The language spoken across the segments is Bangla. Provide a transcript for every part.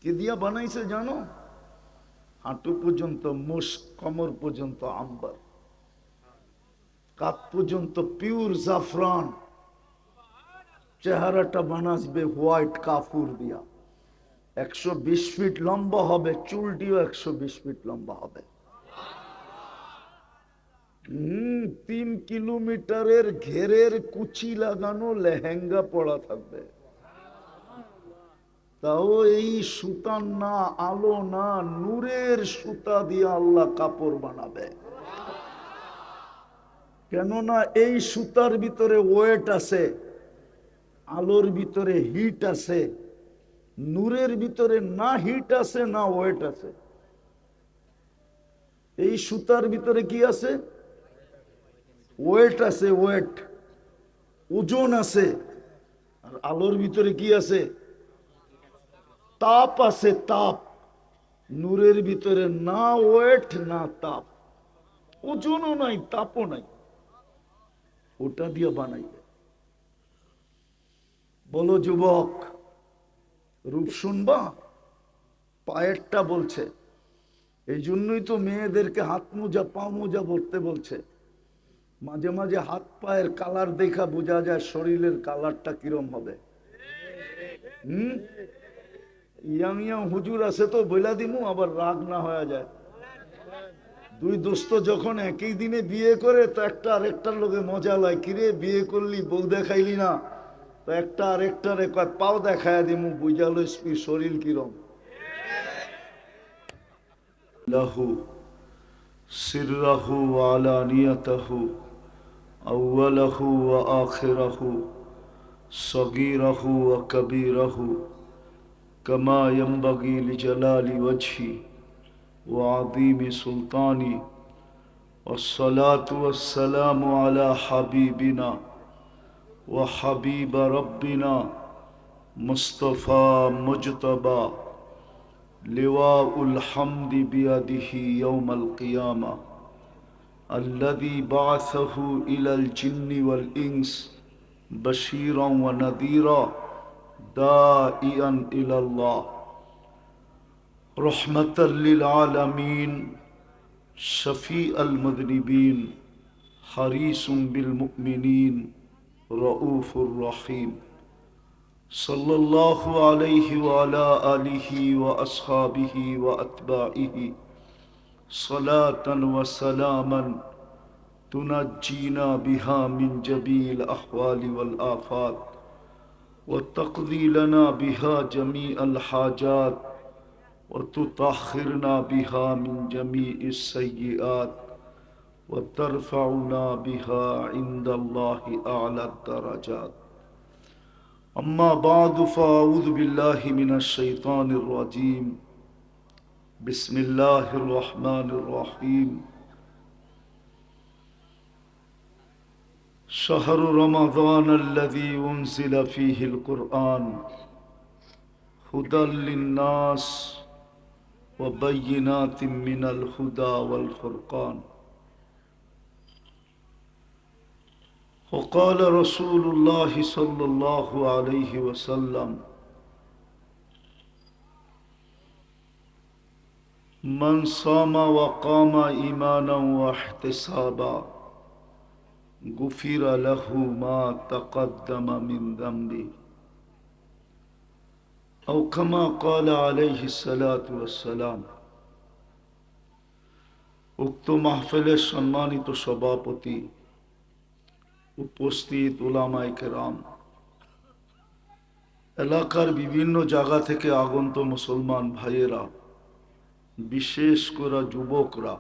কি দিয়া বানাইছে জানো? হাঁটু পর্যন্ত মুশ, কমর পর্যন্ত আম্বার, কাত পর্যন্ত পিওর জাফরান, চেহারাটা বানাসবে হোয়াইট কাফুর দিয়া। 120 ফিট লম্বা হবে, চুলটিও 120 ফিট লম্বা হবে। 3 কিলোমিটারের ঘেরের কুচি লাগানো লেহেঙ্গা পড়া থাকবে। তাও এই সুতার না, আলো না, নূরের সুতা দিয়ে আল্লাহ কাপড় বানাবে। কেননা এই সুতার ভিতরে ওয়েট আছে, আলোর ভিতরে হিট আছে, নূরের ভিতরে না হিট আছে না ওয়েট আছে। এই সুতার ভিতরে কি আছে? ওয়েট আছে, ওয়েট, ওজন আছে। আর আলোর ভিতরে কি আছে? তাপ আছে, তাপ। নূরের ভিতরে না ওয়েট না তাপ, ওজনও নাই, তাপও নাই। ওটা দিয়ে বানাইবে। বলো যুবক, রূপ শুনবা? পায়েরটা বলছে। এই জন্যই তো মেয়েদেরকে হাত মোজা, পা মোজা পরতে বলছে। মাঝে মাঝে হাত পায়ের কালার দেখা বোঝা যায় শরীরের কালারটা কিরম হবে। ইয়াং ইয়াং হুজুর আছে তো বইলা দিমু, আবার রাগ না হয়ে যায়। দুই দোস্ত যখন একই দিনে বিয়ে করে তো একটা আরেকটার লোকে মজা লয়, কিরে বিয়ে করলি বউ দেখাইলি না? তো একটা আরেকটারে কয় পাও দেখায় দিমু, বুঝা লইস শরীর কিরম। লাহু সিররাহু ওয়া আলানিয়াতাহু আউওয়ালাহু ওয়া আখিরাহু সগীরাহু ওয়া কবীরাহু কামা ইয়ানবাগী লিজালালি ওয়াজহি ওয়া আযীমি সুলতানি والصلاة والسلام على حبيبنا وحبيب ربنا مصطفى مجتبى لواء الحمد بيده يوم القيامة الذي بعثه إلى الجن والإنس بشيرا ونذيرا داعيا إلى الله رحمة للعالمين شفيع المذنبين حريص بالمؤمنين رؤوف رحيم صلى الله عليه وعلى آله وأصحابه وأتباعه صلاة وسلاما تنجينا بها من جميع الأحوال والآفات وتقضي لنا بها جميع الحاجات وتطهرنا بها من جميع السيئات وترفعنا بها عند الله أعلى الدرجات أما بعد فأعوذ بالله من الشيطان الرجيم بسم الله الرحمن الرحيم شهر رمضان الذي أنزل فيه القرآن هدى للناس وبينات من الهدى والفرقان وقال رسول الله صلى الله عليه وسلم من صام وقام إيمانا واحتسابا غفر له ما تقدم من ذنبه أو كما قال عليه الصلاة والسلام উক্ত মাহফিলের সম্মানিত সভাপতি, উপস্থিত উলামায়ে কেরাম, এলাকার বিভিন্ন জায়গা থেকে আগত মুসলমান ভাইয়েরা, বিশেষ করে যুবকরা,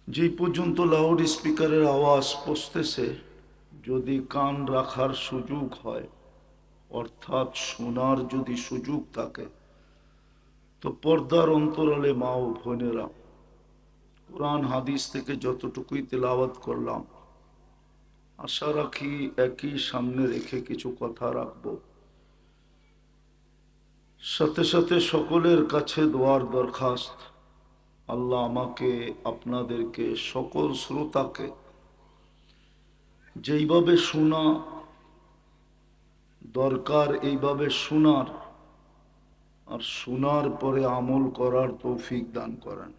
যে পর্যন্ত লাউড স্পিকারের আওয়াজ পৌঁছতেছে, যদি কান রাখার সুযোগ হয়, অর্থাৎ শোনার যদি সুযোগ থাকে, তো পর্দার অন্তরালে মা ও বোনেরা, কোরআন হাদিস থেকে যতটুকুই তেলাওয়াত করলাম, আশা রাখি একই সামনে রেখে কিছু কথা রাখবো। সাথে সাথে সকলের কাছে দোয়ার দরখাস্ত, আল্লাহ আমাকে, আপনাদেরকে, সকল শ্রোতাকে যেইভাবে শোনা, দরকার এইভাবে শোনার, আর শোনার পরে আমল করার তৌফিক দান করেন।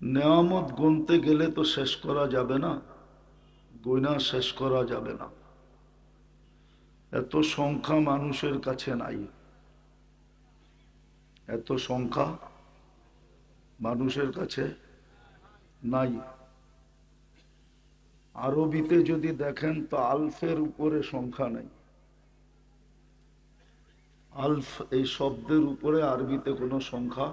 নেয়ামত গুনতে গেলে তো শেষ করা যাবে না, গয়না শেষ করা যাবে না। এত সংখ্যা মানুষের কাছে নাই, এত সংখ্যা মানুষের কাছে নাই। আরবিতে যদি দেখেন তো আলফের উপরে সংখ্যা নাই। আলফ এই শব্দের উপরে আরবিতে কোনো সংখ্যা,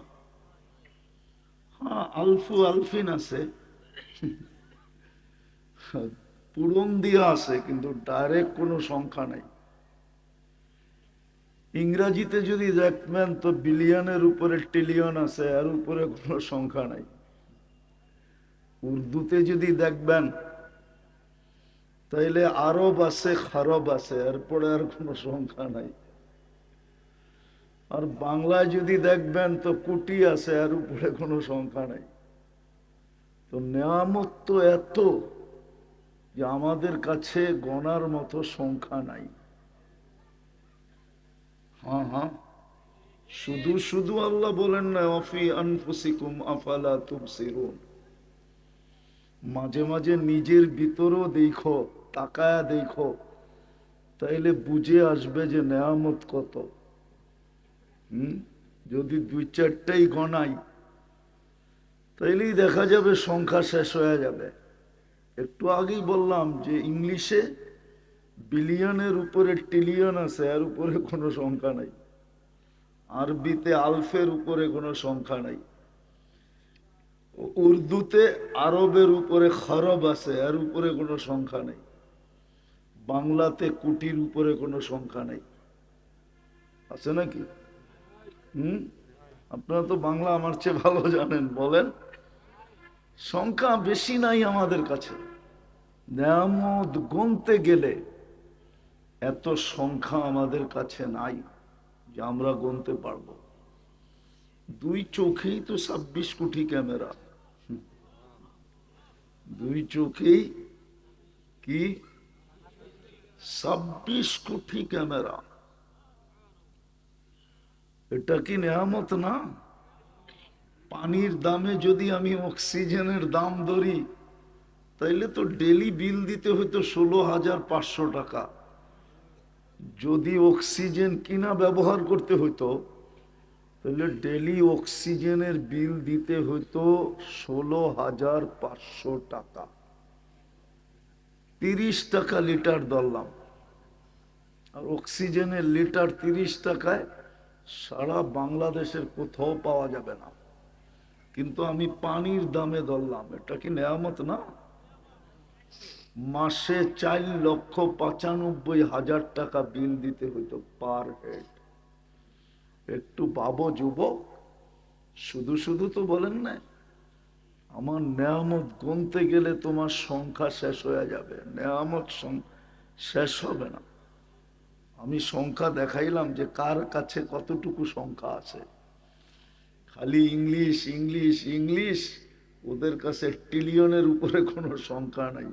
হ্যাঁ আলফু আলফিন আছে, পূরণ দিয়া আছে, কিন্তু ডাইরেক্ট কোনো সংখ্যা নাই। ইংরাজিতে যদি দেখবেন তো বিলিয়নের উপরে ট্রিলিয়ন আছে, এর উপরে কোনো সংখ্যা নাই। উর্দুতে যদি দেখবেন তাইলে আরব আছে, খারব আছে, এরপরে আর কোনো সংখ্যা নাই। আর বাংলায় যদি দেখবেন তো কোটি আছে, এর উপরে কোনো সংখ্যা নাই। তো নেয়ামত তো এত যে আমাদের কাছে গণার মতো সংখ্যা নাই। হ্যাঁ হ্যাঁ, শুধু শুধু আল্লাহ বলেন না অফি আনফুসিকুম আফালা তুবসিরুন, মাঝে মাঝে নিজের ভিতরও দেখো, তাকায়া দেখো, তাইলে বুঝে আসবে যে নেয়ামত কত। যদি দুই চারটাই গণাই তাইলেই দেখা যাবে সংখ্যা শেষ হয়ে যাবে। একটু আগেই বললাম যে ইংলিশে বিলিয়নের উপরে ট্রিলিয়ন আছে, এর উপরে কোনো সংখ্যা নাই। আরবিতে আলফের উপরে কোনো সংখ্যা নাই। উর্দুতে আরবের উপরে খরব আছে, এর উপরে কোনো সংখ্যা নেই। বাংলাতে কোটির উপরে কোনো সংখ্যা নেই, আছে নাকি? আপনারা তো বাংলা আমার চেয়ে ভালো জানেন, বলেন। সংখ্যা বেশি নাই আমাদের কাছে। নেয়ামত গুনতে গেলে এত সংখ্যা আমাদের কাছে নাই যে আমরা গুনতে পারবো। দুই চোখেই তো 26 কোটি ক্যামেরা, দুই চোখেই কি 26 কোটি ক্যামেরা। এটা কি নেয়ামত না? পানির দামে যদি আমি অক্সিজেনের দাম ধরি তাইলে তো ডেলি বিল দিতে হইতো 16,500 টাকা। যদি অক্সিজেন কিনা ব্যবহার করতে হইতো তাহলে ডেলি অক্সিজেনের বিল দিতে হইতো 16,500 টাকা। 30 টাকা লিটার ধরলাম, আর অক্সিজেনের লিটার 30 টাকায় সারা বাংলাদেশের কোথাও পাওয়া যাবে না। কিন্তু আমি পানির দামে ধরলাম, এটা কি নেয়ামত না? মাসে 4,95,000 টাকা বিল দিতে হইতো পার হেড। একটু ভাবো যুবক, শুধু শুধু তো বলেন না। আমার নেয়ামত গুনতে গেলে তোমার সংখ্যা শেষ হয়ে যাবে, নেয়ামত শেষ হবে না। আমি সংখ্যা দেখাইলাম যে কার কাছে কতটুকু সংখ্যা আছে। খালি ইংলিশ ইংলিশ ইংলিশ, ওদের কাছে ট্রিলিয়নের উপরে কোনো সংখ্যা নাই।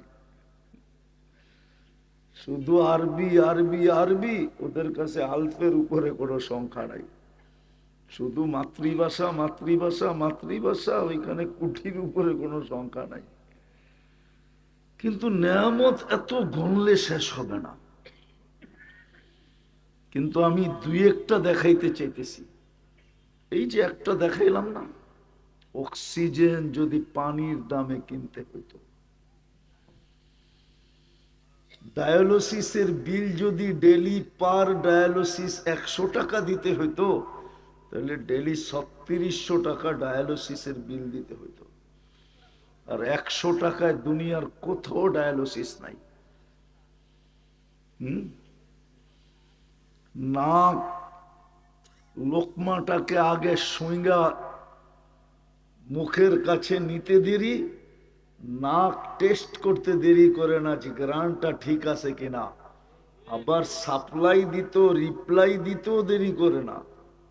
শুধু আরবি আরবি আরবি, ওদের কাছে আলফের উপরে কোনো সংখ্যা নাই। শুধু মাতৃভাষা মাতৃভাষা মাতৃভাষা, ওইখানে কোটির উপরে কোনো সংখ্যা নাই। কিন্তু নেয়ামত এত গণলে শেষ হবে না। কিন্তু আমি দুই একটা দেখাইতে চাইতেছি। এই যে একটা দেখাইলাম না, অক্সিজেন যদি পানির দামে কিনতে হইতো, ডায়ালিসিসের বিল যদি ডেলি পার ডায়ালিসিস 100 টাকা দিতে হইতো, তাহলে ডেলি 3600 টাকা ডায়ালিসিসের বিল দিতে হইতো। আর 100 টাকায় দুনিয়ার কোথাও ডায়ালিসিস নাই। নাক লোকমাটাকে আগে সুইঙ্গা মুখের কাছে নিতে দেরি, নাক টেস্ট করতে দেরি করে না যে গ্রানটা ঠিক আছে কিনা। আবার সাপ্লাই দিত, রিপ্লাই দিতেও দেরি করে না।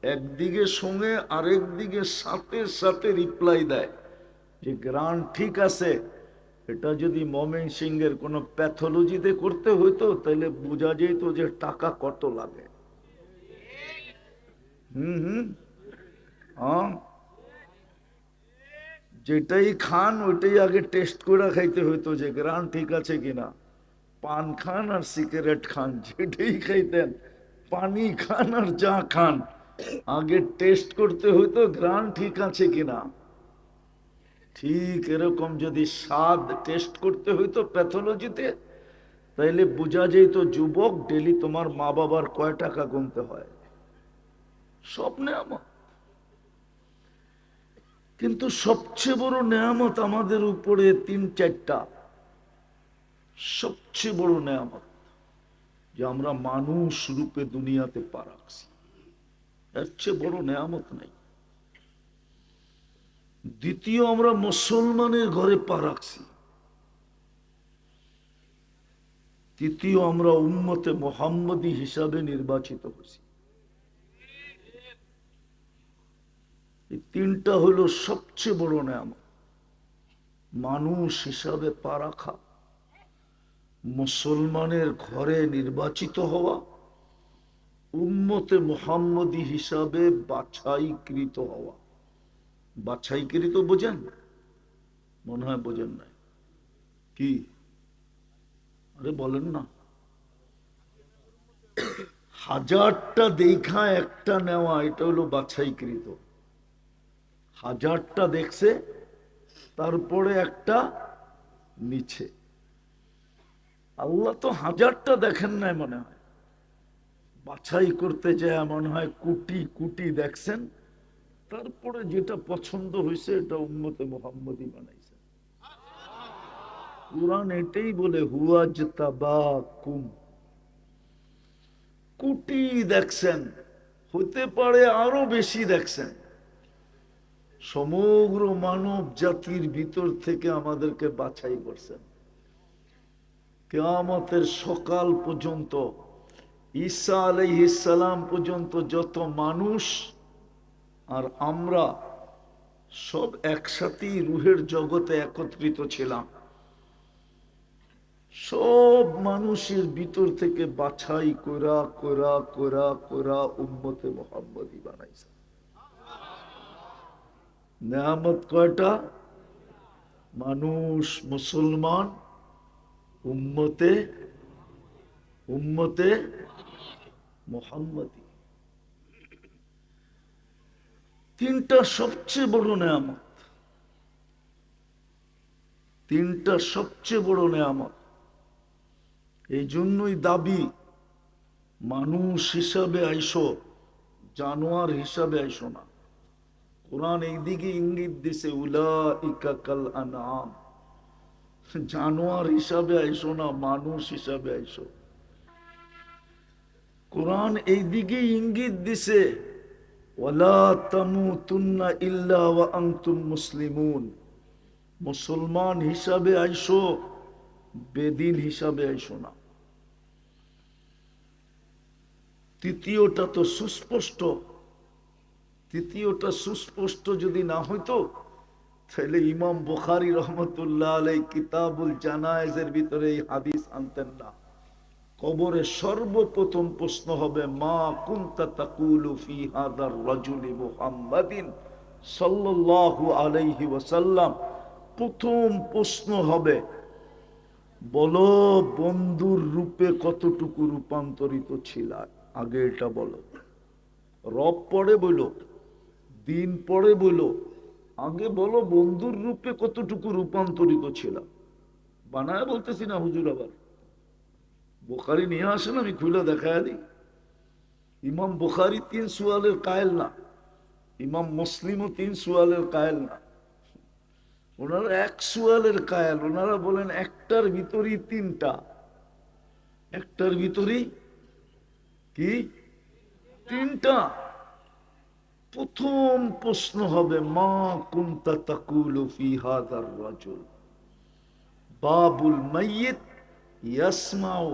একদিকে সঙ্গে আরেক দিকে সাথে সাথে রিপ্লাই দেয় যে গ্রান ঠিক আছে, এটা যদি ময়মনসিংহের কোনো প্যাথোলজিতে করতে হইতো তাহলে বোঝা যেত যে টাকা কত লাগে। হুম। হ্যাঁ, যেটাই খান ওইটাই আগে টেস্ট করে খাইতে হইতো যে গ্রান ঠিক আছে কিনা। পান খান আর সিগারেট খান, যেটাই খাইতেন, পানি খান আর চা খান, আগে টেস্ট করতে হইতো গ্রান ঠিক আছে কিনা। ঠিক এরকম যদি স্বাদ টেস্ট করতে হইতো প্যাথোলজিতে, তাইলে বোঝা যেত যুবক ডেলি তোমার মা বাবার কয় টাকা গুনতে হয়। সব নেয়ামত, কিন্তু সবচেয়ে বড় নেয়ামত আমাদের উপরে তিন চারটা। সবচেয়ে বড় নেয়ামত যে আমরা মানুষ রূপে দুনিয়াতে পা রাখছি, এর চেয়ে বড় নেয়ামত নাই। দ্বিতীয়, আমরা মুসলমানের ঘরে পা রাখছি। তৃতীয়, আমরা উম্মতে মুহাম্মদী হিসাবে নির্বাচিত হয়েছি। এই তিনটা হলো সবচেয়ে বড় নেয়ামত। মানুষ হিসাবে পা রাখা, মুসলমানের ঘরে নির্বাচিত হওয়া, উম্মতে মুহাম্মদী হিসাবে বাছাইকৃত হওয়া। বাছাইকৃত বোঝেন? মনে হয় বোঝেন নাই। কি? আরে বলেন না। হাজারটা দেখা একটা নেওয়া, এটা হলো বাছাইকৃত। হাজারটা দেখছে, তারপরে একটা নিচে। আল্লাহ তো হাজারটা দেখেন নাই, মনে হয় বাছাই করতে যায় মনে হয় কোটি কোটি দেখছেন, তারপরে যেটা পছন্দ হয়েছে এটা উম্মতে মুহাম্মদী বানাইছে। কুরআন এটাই বলে, হুয়াজতাবাকুম। কোটি দেখছেন, হতে পারে আরো বেশি দেখছেন। সমগ্র মানব জাতির ভিতর থেকে আমাদেরকে বাছাই করছেন। কিয়ামতের সকাল পর্যন্ত, ঈসা আলাইহিস সালাম পর্যন্ত যত মানুষ আর আমরা সব একসাথেই রুহের জগতে একত্রিত ছিলাম। সব মানুষের ভিতর থেকে বাছাই করা করা করা করা উম্মতে মুহাম্মদী বানাইছে। নেয়ামত কয়টা? মানুষ, মুসলমান, উম্মতে উম্মতে মুহাম্মদী। তিনটা সবচেয়ে বড় নেয়ামত। তিনটা সবচেয়ে বড় নেয়ামত। এই জন্যই দাবি, মানুষ হিসাবে আইসো, জানোয়ার হিসাবে আইসো না। কোরআন এইদিকে ইঙ্গিত দিছে, উলাইকা কাল আনআম। জানোয়ার হিসাবে আইসো না, মানুষ হিসাবে আইসো। কোরআন এইদিকে ইঙ্গিত দিছে, ওয়ালা তামুতুন্না ইল্লা ওয়া আনতুম মুসলিমুন। মুসলমান হিসাবে আইসো, বেদিন হিসাবে আইসো না। তৃতীয়টা তো সুস্পষ্ট। তৃতীয়টা সুস্পষ্ট যদি না হইতো, তাহলে ইমাম বুখারী রহমতুল্লাহ আলাইহি কিতাবুল জানায়েজের ভিতরে এই হাদিস আনতেন না। কবরে সর্বপ্রথম প্রশ্ন হবে, মা কুনতা তাকুলু ফি হাদার রাজুলি মুহাম্মাদিন সাল্লাল্লাহু আলাইহি ওয়াসাল্লাম। প্রথম প্রশ্ন হবে, বলো বন্ধুর রূপে কতটুকু রূপান্তরিত ছিল। আগে এটা বলো। রব পরে বলো, দিন পরে বলো, আগে বলো বন্ধুর রূপে কতটুকু রূপান্তরিত ছিল। বানায় বলতেছি না হুজুর, আবার বুখারী নিয়ে আসেন, আমি খুলে দেখায় দিই। ইমাম বুখারী 3 সুয়ালের কায়েল না, ইমাম মুসলিমও 3 সুয়ালের কায়েল না। ওনারা 1 সুয়ালের কায়েল। ওনারা বলেন একটার ভিতরই তিনটা, একটার ভিতরই কি তিনটা। প্রথম প্রশ্ন হবে, মা কুনতা তাকুলু ফি হাদার রাজুল। বাবুল মাইয়িত ইয়াসমাউ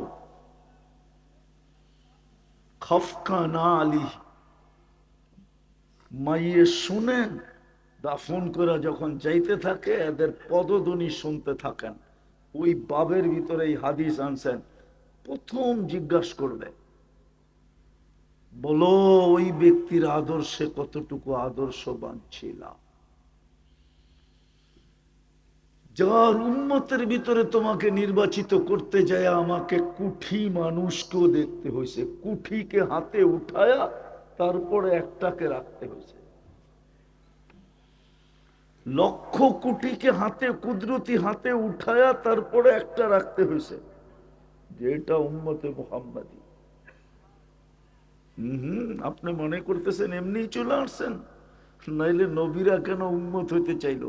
খাফকানা আলিহি। মাইয়ে শুনেন, দাফন করে যখন যাইতে থাকে এদের পদধ্বনি শুনতে থাকেন। ওই বাবের ভিতরে এই হাদিস আনছেন। প্রথম জিজ্ঞাসা করবে, বলো ওই ব্যক্তির আদর্শে কতটুকু আদর্শবান ছিল, যার উম্মতের ভিতরে তোমাকে নির্বাচিত করতে যায় আমাকে কুঠি মানুষকেও দেখতে হয়েছে, কুঠিকে হাতে উঠায়া তারপরে একটাকে রাখতে হয়েছে, লক্ষ কোটিকে হাতে কুদরতি হাতে উঠায়া তারপরে একটা রাখতে হয়েছে, যে এটা উম্মতে মুহাম্মাদি। আপনি মনে করতেছেন এমনি চলে আসছেন? নাইলে নবীরা কেন উম্মত হইতে চাইল?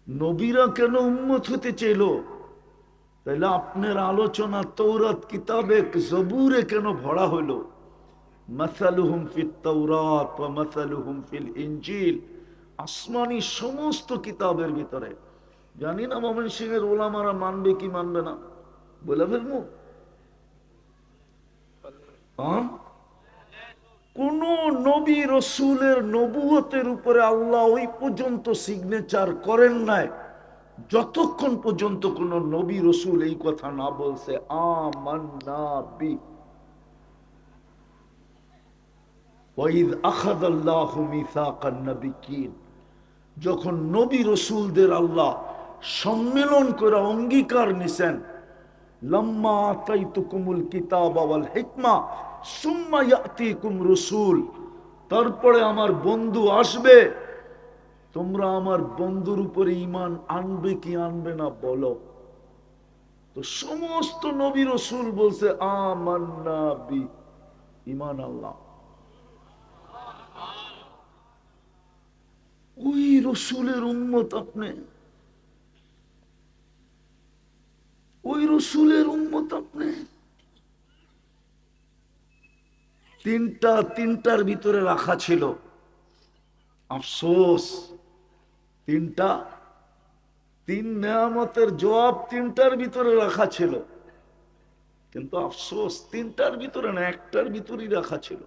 নবীরা কেন উম্মত হতে চাইল? তাইলে আপনার আলোচনা তৌরাত কিতাবে জবুরে কেন ভরা হইল? মাসালুহুম ফিত তাওরাত ওয়া মাসালুহুম ফিল ইনজিল, আসমানি সমস্ত কিতাবের ভিতরে। জানি না ময়মনসিংহের ওলামারা মানবে কি মানবে না, বলে ফেলবো। কোন নবী রসুলের নবুয়তের উপরে আল্লাহ ওই পর্যন্ত সিগনেচার করেন নাই যতক্ষণ পর্যন্ত কোন নবী রসুল এই কথা না বলছে আমান্না বি। ওয়াইদ আখাযাল্লাহু মিসাকান নাবিয়্যিন, যখন নবী রসুলদের আল্লাহ সম্মেলন করে অঙ্গীকার নিছেন, লাম্মা আতাইতুকুমুল কিতাব ওয়াল হিকমা সুম্মা ইয়াতিকুম রাসূল, তারপরে আমার বন্ধু আসবে, তোমরা আমার বন্ধুর উপরে ঈমান আনবে কি আনবে না বলো। তো সমস্ত নবী রাসূল বলছে আমান্না বি, ঈমান আল্লাহ। ওই রসুলের উম্মত আপনি, ওই রসুলের উম্মত আপনি। তিনটার ভিতরে রাখা ছিল, আফসোস তিন নেয়ামতের জবাব তিনটার ভিতরে রাখা ছিল, কিন্তু আফসোস তিনটার ভিতরে না, একটার ভিতরেই রাখা ছিল।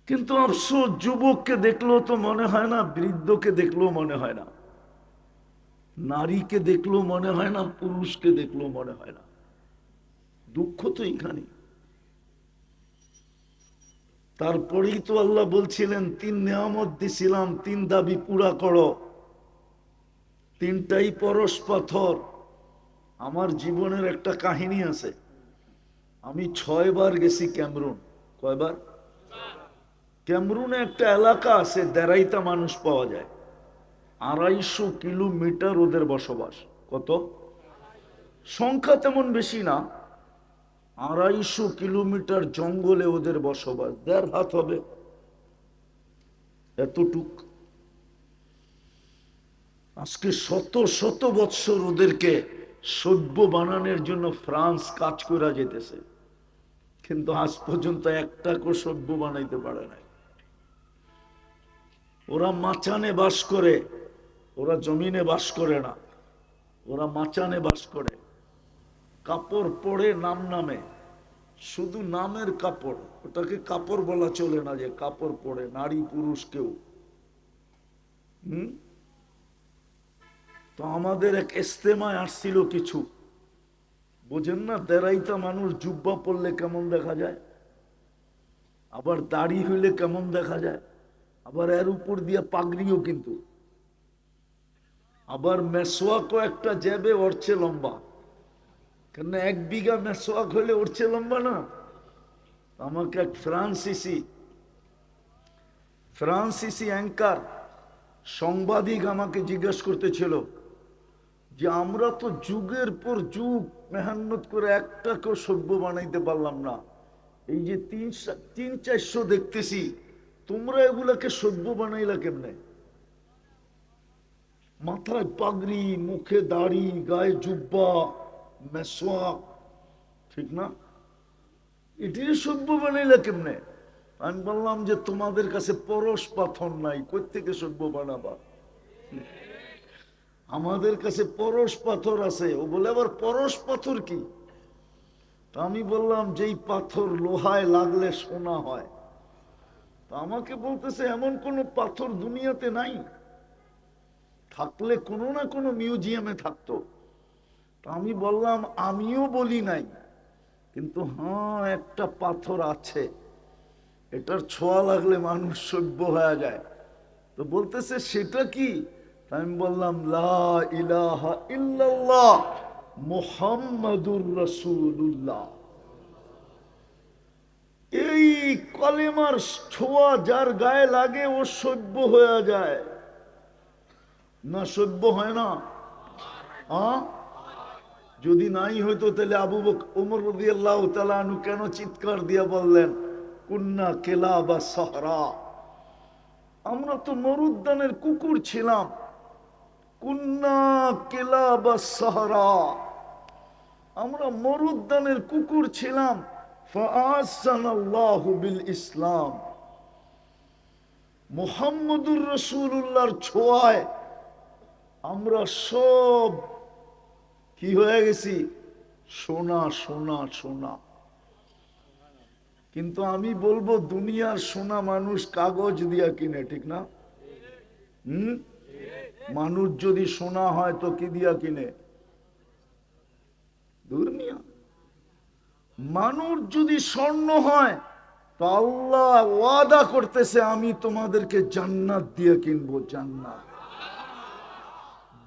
কিন্তু আফসোস যুবককে দেখলেও তো মনে হয় না, বৃদ্ধকে দেখলেও মনে হয় না, নারীকে দেখলেও মনে হয় না, পুরুষকে দেখলেও মনে হয় না। দুঃখ তো এইখানে। তারপরেই তো আল্লাহ বলছিলেন তিন নিয়ামত দিছিলাম, তিন দাবি পুরা করো, তিনটাই পরশ পাথর। আমার জীবনের একটা কাহিনী আছে, আমি 6 বার গেছি ক্যামরুন। কয়বার? ক্যামরুনে একটা এলাকা আছে, দেড়াইতা মানুষ পাওয়া যায়, 250 কিলোমিটার ওদের বসবাস। কত? সংখ্যা তেমন বেশি না, 250 কিলোমিটার জঙ্গলে ওদের বসবাস, 1.5 হাত হবে এতটুক। আজকে শত শত বৎসর ওদেরকে সভ্য বানানোর জন্য ফ্রান্স কাজ করে যেতেছে, কিন্তু আজ পর্যন্ত একটাকেও সভ্য বানাইতে পারে নাই। ওরা মাচানে বাস করে, ওরা জমিনে বাস করে না, ওরা মাচানে বাস করে। কাপড় পরে নাম নামে, শুধু নামের কাপড়, ওটাকে কাপড় বলা চলে না যে কাপড় পরে, নারী পুরুষ কেউ। তো আমাদের এক ইস্তেমায় আসছিল কিছু, বোঝেন না, দেড়াইতা মানুষ জুব্বা পরলে কেমন দেখা যায়, আবার দাড়ি হইলে কেমন দেখা যায়, আবার এর উপর দিয়ে পাগড়িও, কিন্তু আবার মেসোয়াকও একটা যাবে ওর চেয়ে লম্বা, কেন 1 বিঘা মেসোয়াক হইলে ওর চেয়ে লম্বা না। আমাকে এক ফ্রান্সিসি অ্যাঙ্কার সাংবাদিক আমাকে জিজ্ঞেস করতেছিল যে আমরা তো যুগের পর যুগ মেহনত করে একটাকেও সভ্য বানাইতে পারলাম না, এই যে 300-400 দেখতেছি, তোমরা এগুলাকে সভ্য বানাইলা কেমনে? মাথায় পাগড়ি, মুখে দাড়ি, গায়ে জুব্বা, মেসওয়াক, ঠিক না? এটির সভ্য বানাইলা কেমনে? আমি বললাম যে তোমাদের কাছে পরশ পাথর নাই, কই থেকে সভ্য বানাবা? আমাদের কাছে পরশ পাথর আছে। ও বলে আবার পরশ পাথর কি? আমি বললাম যেই পাথর লোহায় লাগলে সোনা হয়। আমাকে বলতেছে এমন কোন পাথর দুনিয়াতে নাই। থাকলে কোনো না কোনো মিউজিয়ামে থাকতো। আমি বললাম আমিও বলি নাই, কিন্তু হ্যাঁ একটা পাথর আছে, এটার ছোঁয়া লাগলে মানুষ সভ্য হয়ে যায়। তো বলতেছে সেটা কি? আমি বললাম লা ইলাহা ইল্লাল্লাহ মুহাম্মাদুর রাসূলুল্লাহ। এই কলেমার ছোঁয়া যার গায়ে লাগে ও সভ্য হয়ে যায় না? সভ্য হয় না? যদি নাই হইতো তাহলে আবু বকর ওমর রাদিয়াল্লাহু তাআলা আনহু কেন চিৎকার দিয়ে বললেন কুন্না কিলাবা সাহরা, আমরা তো মরুদ্যানের কুকুর ছিলাম। কুন্না কিলাবা সাহরা, আমরা মরুদ্যানের কুকুর ছিলাম। ফাআসানাল্লাহু বিল ইসলাম, মুহাম্মদুর রাসূলুল্লাহর ছোঁয়ায় আমরা সব কি হয়ে গেছি? সোনা সোনা সোনা। কিন্তু আমি বলবো দুনিয়ার সোনা মানুষ কাগজ দিয়া কিনে, ঠিক না? মানুষ যদি সোনা হয় তো কি দিয়া কিনে? দুনিয়া। মানুষ যদি স্বর্ণ হয় তো আল্লাহ ওয়াদা করতেছে আমি তোমাদেরকে জান্নাত দিয়ে কিনবো, জান্নাত।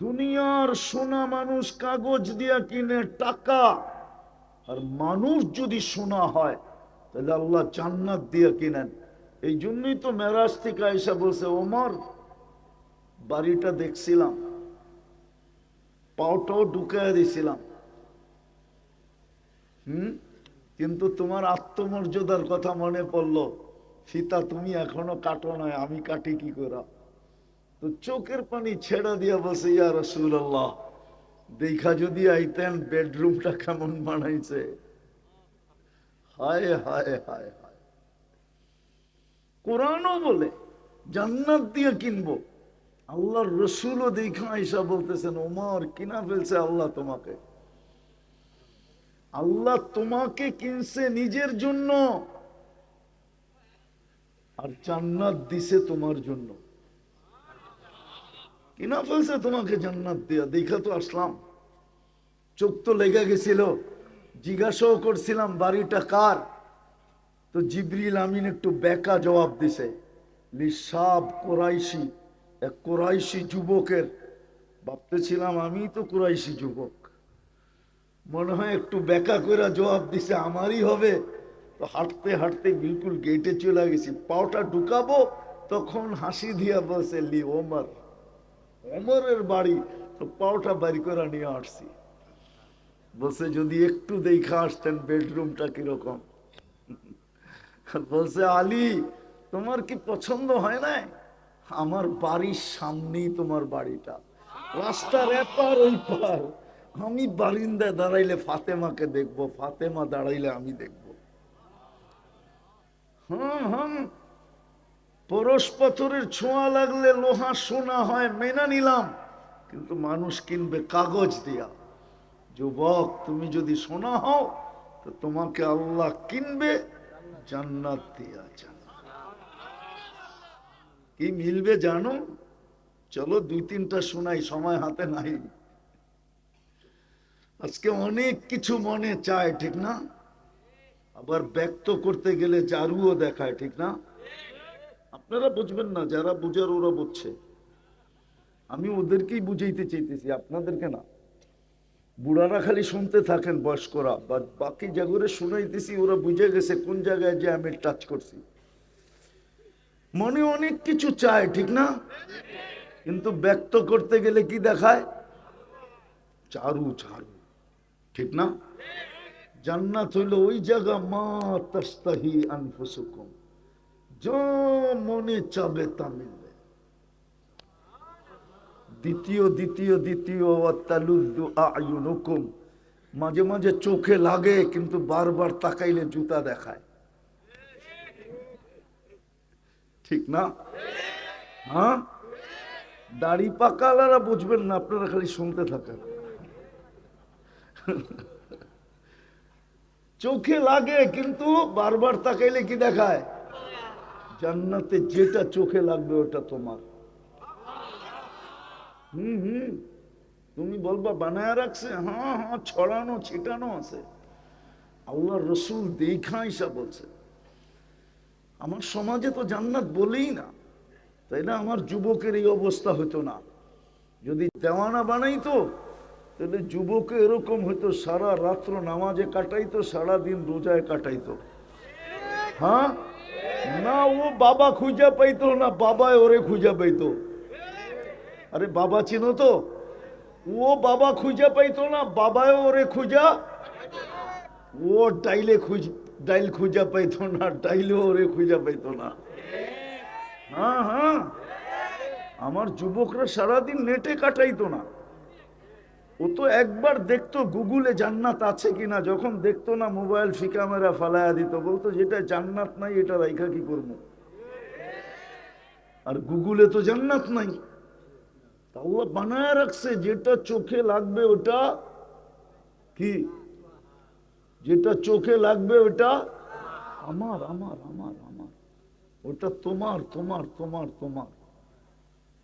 দুনিয়ার সোনা মানুষ কাগজ দিয়া কিনে, টাকা। আর মানুষ যদি সোনা হয় তাহলে আল্লাহ জান্নাত দিয়ে কিনেন। এই জন্যই তো মেরাজ থেকে আয়েশা বলছে ওমর বাড়িটা দেখছিলাম, পাওটাও ঢুকাইয়া দিছিলাম, কিন্তু তোমার আত্মমর্যাদার কথা মনে পড়লো, ফিতা তুমি এখনো কাটো নাই, আমি কাটি কি করে? তো চোখের পানি ছেড়া দিয়া বসে ইয়া রাসূলুল্লাহ দেখা যদি আইতেন বেডরুমটা কেমন বানাইছে। হায় হায় হায় হায়। কোরআনও বলে জান্নাত দিয়ে কিনবো, আল্লাহর রসুলও দেখা আয়েশা বলতেছেন ওমর কিনা ফেলছে আল্লাহ তোমাকে। আল্লাহ তোমাকে কিনছে নিজের জন্য আর জান্নাত দিছে তোমার জন্য। কিনা ফেলছে তোমাকে জান্নাত দিয়া, দেখা তো আসলাম, চোখ তো লেগে গেছিল, জিজ্ঞাসাও করছিলাম বাড়িটা কার। তো জিবরিল আমিন একটু বেকা জবাব দিছে, লিসাব কুরাইশি, এক কুরাইশি যুবকের। ভাবতেছিলাম আমি তো কুরাইশি যুবক, মনে হয় একটু বেকা করে জবাব দিছে আমারই হবে। তো হাঁটতে হাঁটতে বিলকুল গেটে চলে গেছি, পাওটা ঢুকাবো তখন হাসি দিয়া বলছে লি ওমর, ওমরের বাড়ি। তো পাওটা বাড়ি করে নিয়ে আসছি, বলছে যদি একটু দেখা আসতেন বেডরুমটা কিরকম। বলছে আলী তোমার কি পছন্দ হয় না? আমার বাড়ির সামনেই তোমার বাড়িটা, রাস্তার এপার ওই পার। আমি বারিন্দায় দাঁড়াইলে ফাতেমাকে দেখবো, ফাতেমা দাঁড়াইলে আমি দেখবো। পরশ পাথরের ছোঁয়া লাগলে লোহা সোনা হয় মেনে নিলাম, কিন্তু মানুষ কিনবে কাগজ দিয়া। যুবক তুমি যদি সোনা হও তো তোমাকে আল্লাহ কিনবে জান্নাত দিয়া। কি মিলবে জানো? চলো দুই তিনটা শোনাই, সময় হাতে নাই। আজকে অনেক কিছু মনে চায়, ঠিক না? আবার ব্যক্ত করতে গেলে জারুও দেখায়, ঠিক না? আপনারা বুঝবেন না, যারা বুঝার ওরা বুঝছে। আমি ওদেরকেই বুঝাইতে চাইতেছি, আপনাদেরকে না। বুড়ারা খালি শুনতে থাকেন, বয়স্করা বাকি জায়গায় শুনাইতেছি, ওরা বুঝে গেছে কোন জায়গায় যে আমি টাচ করছি। মনে অনেক কিছু চায়, ঠিক না? কিন্তু ব্যক্ত করতে গেলে কি দেখায়? চারু চারু, ঠিক না? জান্নাত হইল ওই জায়গা মা তাস্তাহি আনফুসুকুম, যা মনে চাবে তা মিলবে। দ্বিতীয় দ্বিতীয় দ্বিতীয় তালুদ্দু আয়ুনুকুম, মাঝে মাঝে চোখে লাগে কিন্তু বারবার তাকাইলে জুতা দেখায়, ঠিক না? হ্যাঁ, দাড়ি পাকালারা বুঝবেন না, আপনারা খালি শুনতে থাকেন। চোখে লাগে কিন্তু বারবার তাকাইলে কি দেখায়? জান্নাতে যেটা চোখে লাগবে ওটা তোমার। হুম, তুমি বলবা বানায় রাখছে, হ্যাঁ হ্যাঁ, ছড়ানো ছিটানো আছে। আল্লাহ রসুল দেখা ইসা বলছে, আমার সমাজে তো জান্নাত বলেই না, তাই না? আমার যুবকের এই অবস্থা হতো না। যদি দেওয়ানা বানাইতো তাহলে যুবক এরকম হইতো, সারা রাত্র নামাজে কাটাইতো, সারা দিন রোজায় কাটাইতো। হ্যাঁ, না ও বাবা খুঁজা পাইতো না, বাবায় ওরে খুঁজা পাইতো। আরে বাবা চিনো তো? ও বাবা খুঁজা পাইতো না, বাবায় ওরে খুঁজা, ও ডাইল খুঁজা পাইতো না, ডাইলে ওরে খুঁজা পাইতো না। হ্যাঁ হ্যাঁ, আমার যুবকরা সারাদিন নেটে কাটাইতো না। ও তো একবার দেখতো গুগলে জান্নাত আছে কিনা, যখন দেখতো না মোবাইল ফিকা মেরা ফালায়া দিত, বলতো যেটা জান্নাত নাই এটা রাইখা কি করবো, আর গুগলে তো জান্নাত নাই। আল্লাহ বানায় রাখছে, যেটা চোখে লাগবে ওটা কি, যেটা চোখে লাগবে ওটা আমার আমার আমার আমার, ওটা তোমার তোমার তোমার তোমার,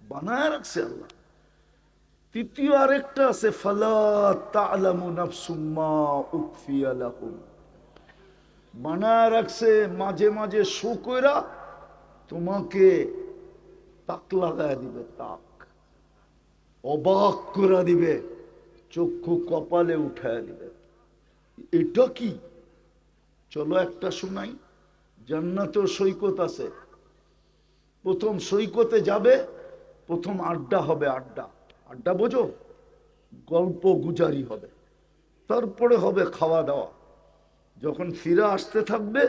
বানায় রাখছে আল্লাহ। তৃতীয় আরেকটা আছে, ফালা তা'লামু নাফসুম মা উখফিয়া লাহুম, বানায় রাখছে মাঝে মাঝে শো কইরা তোমাকে তাক লাগায় দিবে, তাক অবাক করে দিবে, চক্ষু কপালে উঠায় দিবে। এটা কি? চলো একটা শোনাই। জান্নাতেও সৈকত আছে। প্রথম সৈকতে যাবে, প্রথম আড্ডা হবে, আড্ডা, আড্ডা বোঝো, গল্প গুজারি হবে, তারপরে হবে খাওয়া দাওয়া। যখন ফিরে আসতে থাকবে,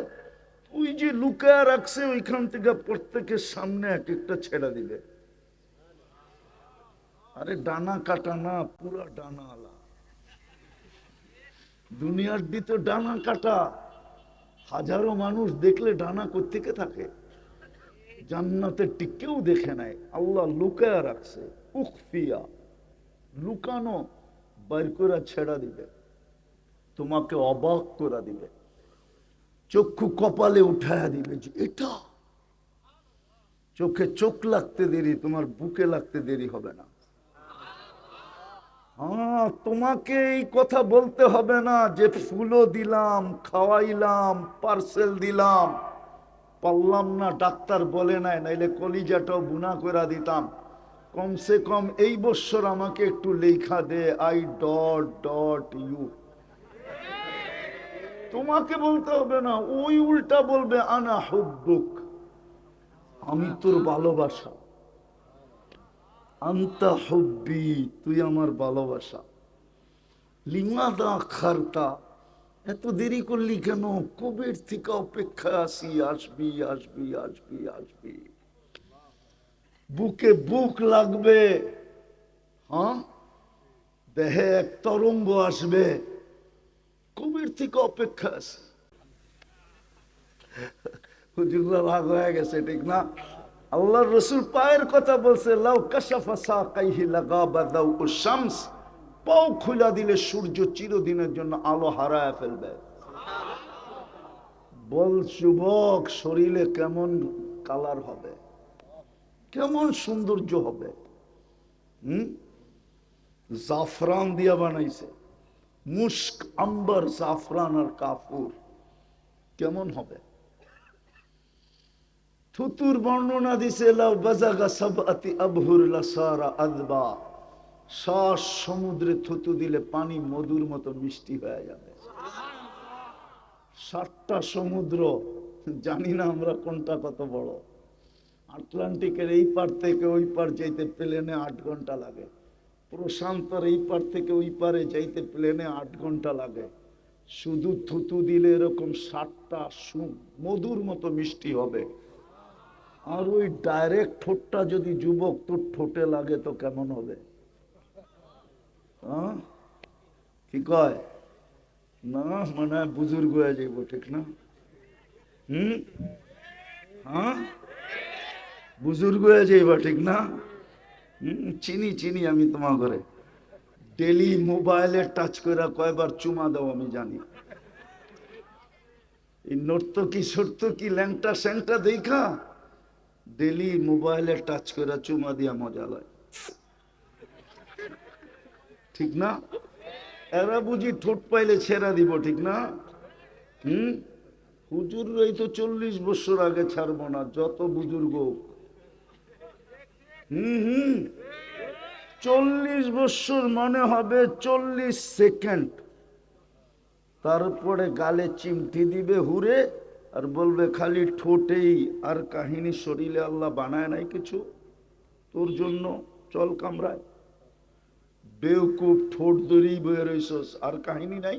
ওই যে লুকায় রাখছে ওইখান থেকে প্রত্যেকের সামনে এক একটা ছেড়ে দিবে। আরে ডানা কাটা না, পুরা ডানা আলা। দুনিয়ার দিতে ডানা কাটা, হাজারো মানুষ দেখলে ডানা কোত্থেকে থাকে। জান্নাতে টিকেও দেখে নাই, আল্লাহ লুকায়া রাখছে, উখফিয়া, লুকানো, বাইর করে ছেড়া দিবে, তোমাকে অবাক করে দিবে, চক্ষু কপালে উঠায়া দিবে যে এটা। চোখে চোখ লাগতে দেরি, তোমার বুকে লাগতে দেরি হবে না। হ্যাঁ, তোমাকে এই কথা বলতে হবে না যে ফুলও দিলাম, খাওয়াইলাম, পার্সেল দিলাম, পারলাম না, ডাক্তার বলে নাই, নাইলে কলিজাটাও বুনা করে দিতাম, কমসে কম এই বছর আমাকে একটু লেখা দে, আই ডট ডট ইউ। তোমাকে বলতে হবে না, ওই উল্টা বলবে আনা হুব্বুক, আমি তোর ভালোবাসা, আন্তা হুব্বি, তুই আমার ভালোবাসা। লিমাদা খারতা, এত দেরি করলি কেন, কবের থেকে অপেক্ষা আছি, আসবি আসবি আসবি আসবি। বুকে বুক লাগবে, হ্যাঁ, দেহে এক তরঙ্গ আসবে, কবির থেকে অপেক্ষা আছে। হুজুররা রাগ হয়ে গেছে, ঠিক না? আল্লাহর রসুল পায়ের কথা বলছে, লাউ কাশাফা সাকাইহি লাগাবা দাউ শামস, পাও খুলা দিলে সূর্য চিরদিনের জন্য আলো হারায় ফেলবে। বল যুবক, শরীরে কেমন কালার হবে, কেমন সৌন্দর্য হবে। জাফরান দিয়া বানাইছে, মুস্ক, আম্বার, জাফরান আর কাফুর, কেমন হবে। থুতুর বর্ণনা দিছে, লাউ বাজাগা সাবআতি আবহুর লাসারা আযবা, শ্বাস সমুদ্রে থুতু দিলে পানি মধুর মতো মিষ্টি হয়ে যাবে। 7টা সমুদ্র, জানি না আমরা কোনটা কত বড়। আটলান্টিকের এই পার থেকে ওই পার যাইতে প্লেনে 8 ঘন্টা লাগে, প্রশান্তর এই পার থেকে ওই পারে যাইতে প্লেনে 8 ঘন্টা লাগে। শুধু থুতু দিলে এরকম 7টা মধুর মতো মিষ্টি হবে। আর ওই ডাইরেক্ট ঠোঁটটা যদি যুবক তোর ঠোঁটে লাগে তো কেমন হবে? হ্যাঁ, কি কয়? না মানে বুজুর্গ হয়ে যাইব, ঠিক না? হ্যাঁ, বুজুর্গ হয়ে যাইব, ঠিক না? চিনি চিনি আমি তোমার ঘরে। ডেলি মোবাইলে টাচ করে কয়বার চুমা দাও আমি জানি। এই নর্তকী সর্তকী ল্যাংটা স্যাংটা দেখা ডেলি মোবাইলে টাচ করে চুমা দিয়া মজা লয়। ঠিক না? এরা বুঝি ঠোঁট পাইলে ছেড়া দিব, ঠিক না? হুজুররাই তো 40 বছর আগে ছাড়বো না, যত বুজুর্গ। 40 বছর মনে হবে 40 সেকেন্ড, তারপরে গালে চিমটি দিবে হুরে, আর বলবে খালি ঠোঁটেই, আর কাহিনী শরীরে আল্লাহ বানায় নাই কিছু তোর জন্য, চল কামরায়। বেউকুব, ঠোঁট ধরেই বয়ে রইছস, আর কাহিনী নাই।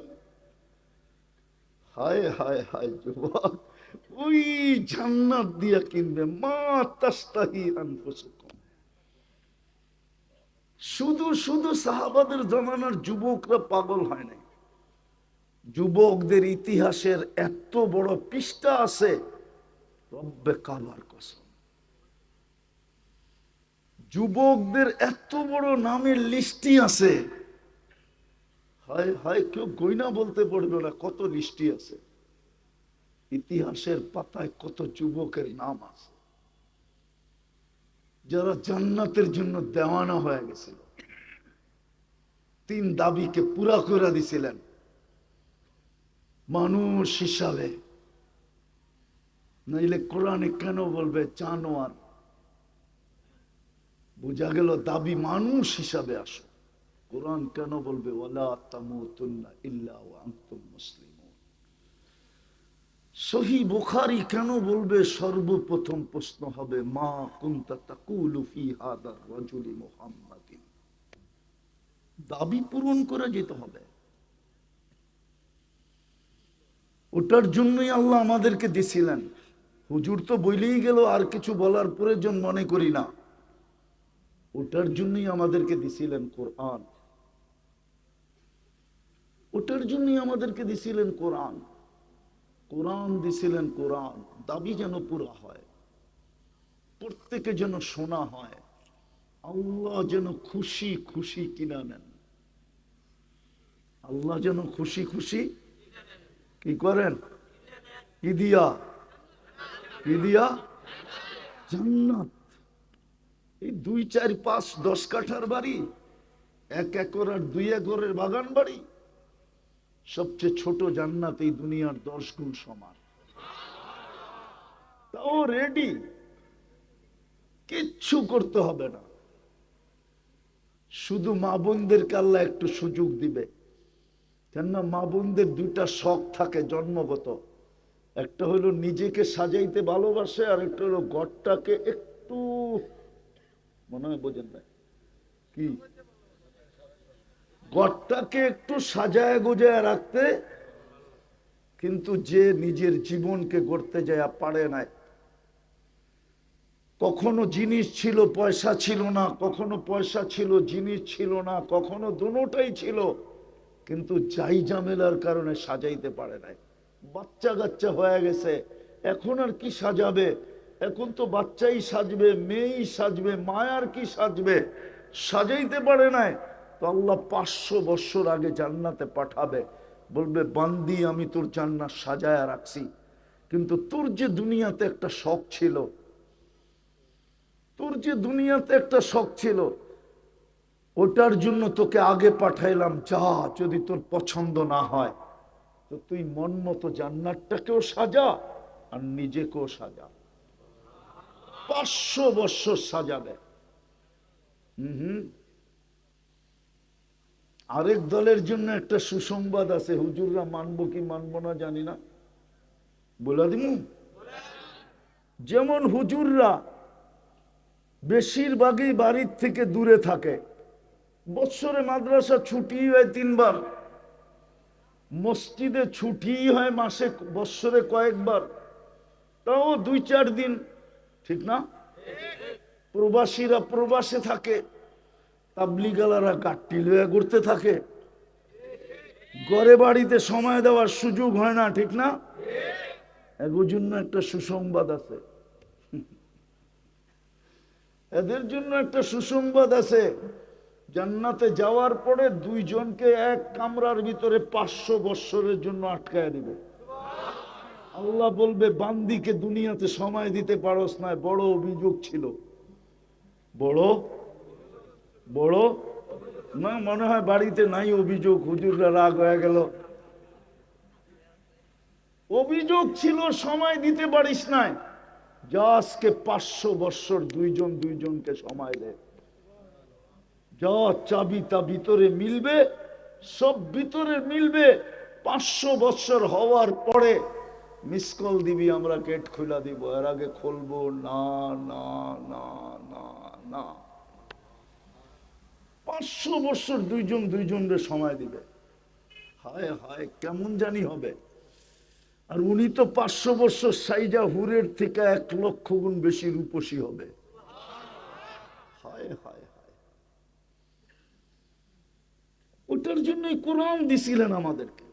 হায় হায় হায় যুবক, ওই জান্নাত দিয়া কিনবে মা তাস্তাহি আনফুসুকুম। শুধু শুধু সাহাবাদের জমানার যুবকরা পাগল হয় নাই, যুবকদের ইতিহাসের এত বড় পৃষ্ঠা আছে, রব্বে কাবার কসম। যুবকদের এত বড় নামের লিস্টই আছে, হায় হায়, কেউ গয়না বলতে পারবে না কত লিস্টই আছে। ইতিহাসের পাতায় কত যুবকের নাম আছে যারা জান্নাতের জন্য দেওয়ানা হয়ে গেছিল, 3 দাবিকে পুরা করে দিছিলেন মানুষ হিসাবে। নাইলে কোরআনে কেন বলবে জানোয়ার? বোঝা গেল দাবি মানুষ হিসাবে আসো। কোরআন কেন বলবে ওয়ালা তামুতুন্না ইল্লা ওয়া আনতুম মুসলিমুন? সহিহ বুখারী কেন বলবে সর্বপ্রথম প্রশ্ন হবে মা কুনতা তাকুলু ফি হাদা রাজুলি মুহাম্মাদিন? দাবি পূরণ করে যেতে হবে। ওটার জন্যই আল্লাহ আমাদেরকে দিছিলেন। হুজুর তো বইলেই গেল, আর কিছু বলার প্রয়োজন মনে করি না। ওটার জন্যই আমাদেরকে দিছিলেন কোরআন, ওটার জন্যই আমাদেরকে দিছিলেন কোরআন। কোরআন দিছিলেন, কোরআন দাবি যেন পুরা হয়, প্রত্যেকে যেন শোনা হয়, আল্লাহ যেন খুশি খুশি কিনা নেন। আল্লাহ যেন খুশি খুশি কি করেন? কি দিয়া? কি দিয়া? জান্নাত। এই 2, 4, 5, 10 কাঠার বাড়ি, 1 একর আর 2 একরের বাগান বাড়ি, সবচেয়ে ছোট জান্নাত এই দুনিয়ার 10 গুণ সমান। তাও রেডি, কিচ্ছু করতে হবে না। শুধু মা বোনদেরকে আল্লাহ একটু সুযোগ দিবে। কেননা মা বোনদের 2টা শখ থাকে জন্মগত, একটা হলো নিজেকে সাজাইতে ভালোবাসে, আর একটা হলো ঘরটাকে একটু, মনে হয় বোঝেন না কি, ঘরটাকে একটু সাজায় গোজায় রাখতে। কিন্তু যে নিজের জীবনকে গড়তে যায় পারে নাই, কখনো জিনিস ছিল পয়সা ছিল না, কখনো পয়সা ছিল জিনিস ছিল না, কখনো দুটোটাই ছিল, কিন্তু যাই ঝামেলার কারণে সাজাইতে পারে নাই। বাচ্চা কাচ্চা হয়ে গেছে, এখন আর কি সাজাবে? এখন তো বাচ্চাই সাজবে, মেয়েই সাজবে, মায়ার কি সাজবে? সাজাইতে পারে নাই। তো আল্লাহ 500 বছর আগে জান্নাতে পাঠাবে, বলবে বান্দি আমি তোর জান্নাত সাজায়া রাখছি, কিন্তু তোর যে দুনিয়াতে একটা শখ ছিল, তোর যে দুনিয়াতে একটা শখ ছিল, ওটার জন্য তোকে আগে পাঠাইলাম, যা যদি তোর পছন্দ না হয় তো তুই মন মতো জান্নাতটাকেও সাজা আর নিজেকেও সাজা। 500 বছর সাজাবে। আরেক দলের জন্য একটা সুসংবাদ আছে, হুজুররা মানবো কি মানবো না জানি না, বলে দিমু। যেমন হুজুররা বেশিরভাগই বাড়ির থেকে দূরে থাকে, বৎসরে মাদ্রাসা ছুটি হয় 3 বার, মসজিদে ছুটি হয় মাসে বৎসরে কয়েকবার, তাও 2-4 দিন, ঠিক না? প্রবাসীরা প্রবাসে থাকে, তাবলিগালারা গাট্টি লয়ে ঘুরতে থাকে, ঘরে বাড়িতে সময় দেওয়ার সুযোগ হয় না, ঠিক না? এর জন্য একটা সুসংবাদ আছে, এদের জন্য একটা সুসংবাদ আছে। জান্নাতে যাওয়ার পরে 2 জনকে এক কামরার ভিতরে 500 বছরের জন্য আটকায় দিবে। আল্লাহ বলবে বান্দিকে দুনিয়াতে সময় দিতে পারস না, বড় অভিযোগ ছিল, বড় বড় না, মনে হয় বাড়িতে নাই অভিযোগ, হুজুররা রাগ হয়ে গেল। অভিযোগ ছিল সময় দিতে পারিস নাই। যা আজকে 500 বৎসর দুইজন দুইজনকে সময় দেয়, যা চাবি তা ভিতরে মিলবে, সব ভিতরে মিলবে। 500 বৎসর হওয়ার পরে মিস কল দিবি, আমরা গেট খুলে দিব, এর আগে খুলবো না, না, না, না, না। 500 বৎসর দুইজন দুইজনের সময় দিবে। হায় হায়, কেমন জানি হবে। আর উনি তো 500 বৎসর সাইজা হুরের থেকে 1 লক্ষ গুণ বেশি রূপসী হবে। হায় হায় হায়। ওটার জন্যই কোরআন দিছিলেন আমাদেরকে।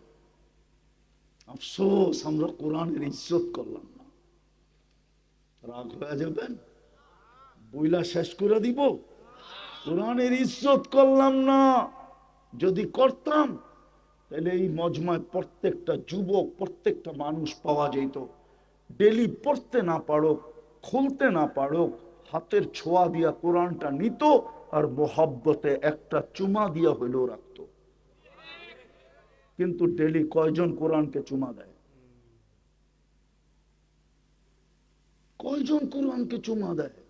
আফসোস, আমরা কোরআনের ইজ্জত করলাম না। রাগ হয়ে যাবেন, বইলা শেষ করে দিব। কোরআনের ইজ্জত করলাম না। যদি করতাম তাহলে এই মজমায় প্রত্যেকটা যুবক, প্রত্যেকটা মানুষ পাওয়া যেত, ডেলি পড়তে না পারুক, খুলতে না পারুক, হাতের ছোঁয়া দিয়া কোরআনটা নিত আর মোহাব্বতে একটা চুমা দিয়া হইলেও রাখত। কিন্তু ডেলি কয়জন কোরআনকে চুমা দেয়? কয়জন কোরআনকে চুমা দেয়?